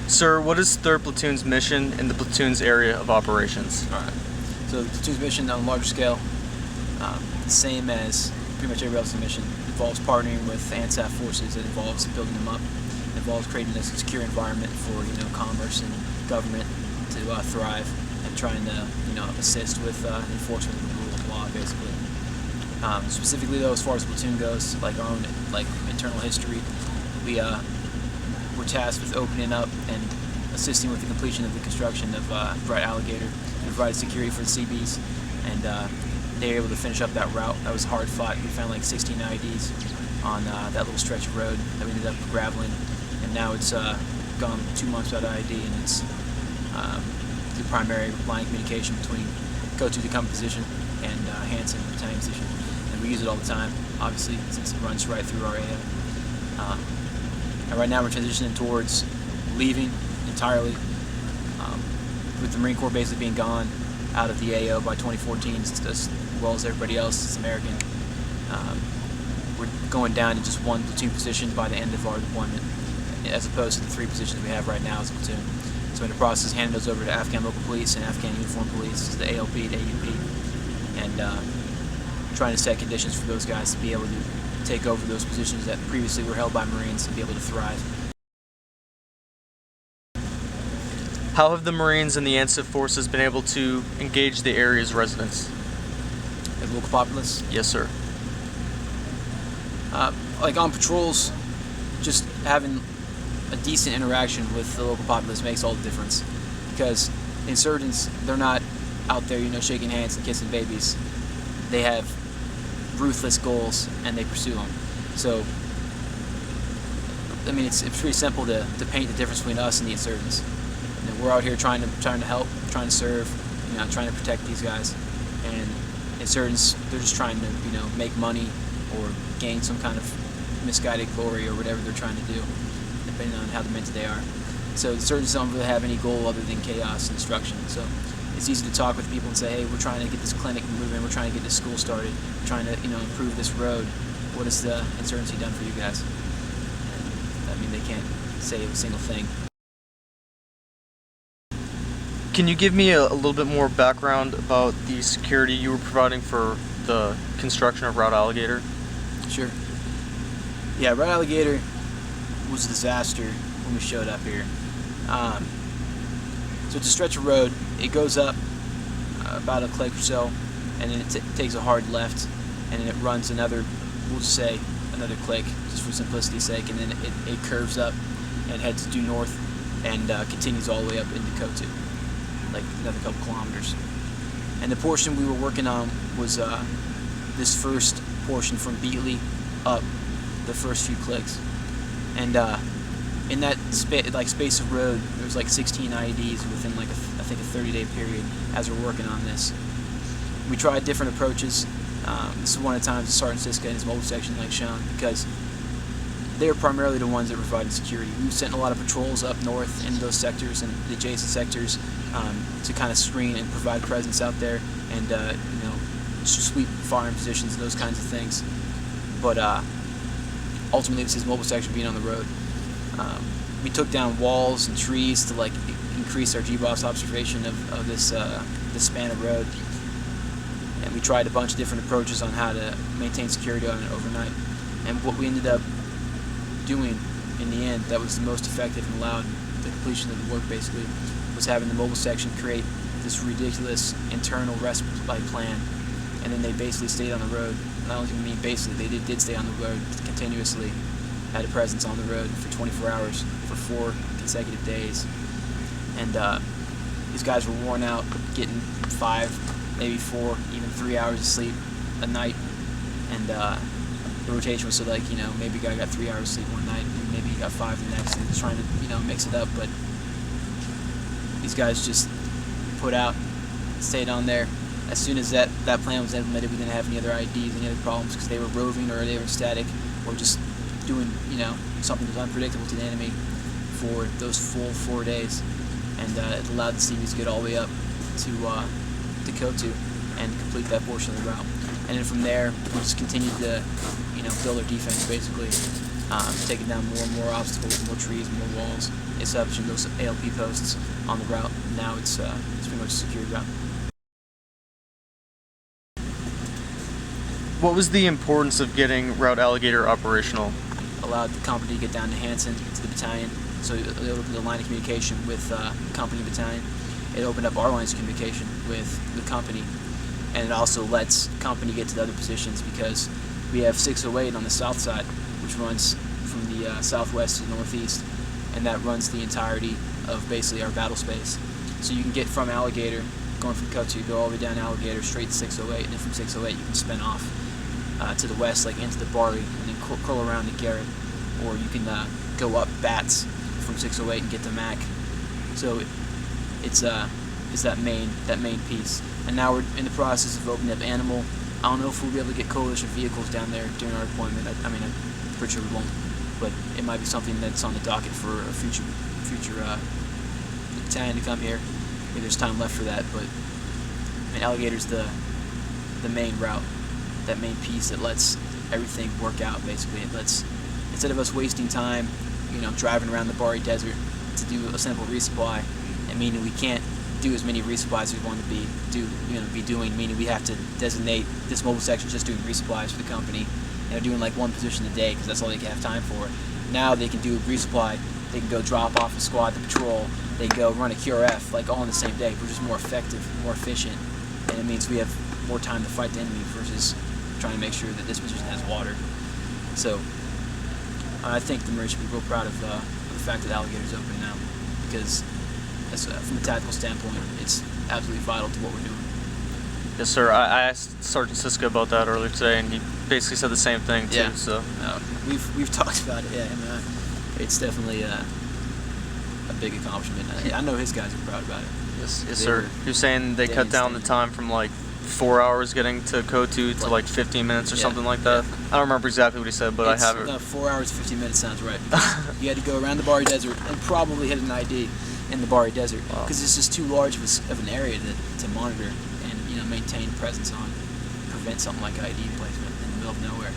Sir, what is 3rd Platoon's mission in the platoon's area of operations? Alright. So the platoon's mission on a larger scale, same as pretty much every else's mission. It involves partnering with ANSAF forces. It involves building them up. It involves creating a secure environment for commerce and government to thrive, and trying to assist with enforcement of the rule of law, basically. Specifically though, as far as the platoon goes, like our own internal history, we're tasked with opening up and assisting with the completion of the construction of Route Alligator to provide security for the CBs, and they were able to finish up that route. That was hard fought. We found like 16 IEDs on that little stretch of road that we ended up graveling, and now it's gone 2 months without IED, and it's the primary line of communication between go-to the combat position and Hanson battalion position, and we use it all the time, obviously, since it runs right through our AO. And right now we're transitioning towards leaving entirely, with the Marine Corps basically being gone out of the AO by 2014, as well as everybody else that's American. We're going down to just 1 platoon position by the end of our deployment, as opposed to the 3 positions we have right now as a platoon. So in the process, handing those over to Afghan local police and Afghan uniformed police, the ALP and AUP, and trying to set conditions for those guys to be able to take over those positions that previously were held by Marines and be able to thrive. How have the Marines and the ANSAF forces been able to engage the area's residents? The local populace? Yes, sir. Like on patrols, just having a decent interaction with the local populace makes all the difference, because insurgents, they're not out there shaking hands and kissing babies. They have ruthless goals and they pursue them. So I mean, it's pretty simple to paint the difference between us and the insurgents. We're out here trying to help, trying to serve, trying to protect these guys, and insurgents, they're just trying to make money or gain some kind of misguided glory or whatever they're trying to do, depending on how demented they are. So the insurgents don't really have any goal other than chaos and destruction. So it's easy to talk with people and say, hey, we're trying to get this clinic moving, we're trying to get this school started, we're trying to improve this road. What has the insurgency done for you guys? And, I mean, they can't say a single thing. Can you give me a little bit more background about the security you were providing for the construction of Route Alligator? Sure. Yeah, Route Alligator was a disaster when we showed up here. So it's a stretch of road. It goes up about a click or so, and then it takes a hard left, and then it runs another, we'll just say, another click, just for simplicity's sake, and then it curves up and heads due north and continues all the way up into Kotu, like another couple kilometers. And the portion we were working on was this first portion from Beatley up, the first few clicks. And in that space of road, there was like 16 IEDs within I think a 30-day period as we're working on this. We tried different approaches. This is one of the times Sergeant Siska and his mobile section shown, because they're primarily the ones that provided security. We sent a lot of patrols up north in those sectors and the adjacent sectors to kind of screen and provide presence out there, and sweep firing positions and those kinds of things. But ultimately, it was his mobile section being on the road. We took down walls and trees to increase our GBOS observation of this span of road, and we tried a bunch of different approaches on how to maintain security on it overnight. And what we ended up doing in the end that was the most effective and allowed the completion of the work, basically, was having the mobile section create this ridiculous internal respite plan, and then they basically stayed on the road. And I don't even mean basically, they did stay on the road continuously, had a presence on the road for 24 hours for 4 consecutive days. And these guys were worn out, getting 5, maybe 4, even 3 hours of sleep a night. And the rotation was maybe a guy got 3 hours of sleep one night, and maybe he got 5 the next, and trying to mix it up. But these guys just put out, stayed on there. As soon as that plan was implemented, we didn't have any other IDs, any other problems, because they were roving or they were static or just doing something that was unpredictable to the enemy for those full 4 days. And it allowed the CBs to get all the way up to Kotu and complete that portion of the route. And then from there, we just continued to build our defense, basically. taking down more and more obstacles, more trees, more walls, establishing those ALP posts on the route. Now it's pretty much a secured route. What was the importance of getting Route Alligator operational? Allowed the company to get down to Hanson, to the battalion, so it opened the line of communication with company and battalion. It opened up our lines of communication with the company, and it also lets company get to the other positions, because we have 608 on the south side, which runs from the southwest to the northeast, and that runs the entirety of basically our battle space. So you can get from Alligator, going from Kotu, go all the way down Alligator straight to 608, and then from 608 you can spin off to the west, like into the Bari, and then curl around to Garrett, or you can go up Bats from 608 and get to Mac. So it's that main piece. And now we're in the process of opening up Animal. I don't know if we'll be able to get coalition vehicles down there during our deployment. I mean, I'm pretty sure we won't, but it might be something that's on the docket for a future battalion to come here. Maybe there's time left for that, but I mean, Alligator's the main route, that main piece that lets everything work out. Basically, it lets, instead of us wasting time, driving around the Bari Desert to do a simple resupply, and meaning we can't do as many resupplies as we want to be doing, meaning we have to designate this mobile section just doing resupplies for the company, and they're doing like one position a day because that's all they can have time for. Now they can do a resupply, they can go drop off a squad to patrol, they can go run a QRF, like all in the same day. We're just more effective, more efficient, and it means we have more time to fight the enemy versus trying to make sure that this position has water. So I think the Marines should be real proud of the fact that Alligator's open now, because from a tactical standpoint, it's absolutely vital to what we're doing. Yes, sir. I asked Sergeant Siska about that earlier today, and he basically said the same thing too. Yeah. So we've talked about it. Yeah, and it's definitely a big accomplishment. I know his guys are proud about it. Yes, sir. He was saying they cut down the time from like 4 hours getting to Kotu to like 15 minutes or something like that. Yeah. I don't remember exactly what he said, but I have it. No, 4 hours, 15 minutes sounds right. You had to go around the Bari Desert and probably hit an ID in the Bari Desert, because it's just too large of an area to monitor and maintain presence on, prevent something like ID placement in the middle of nowhere.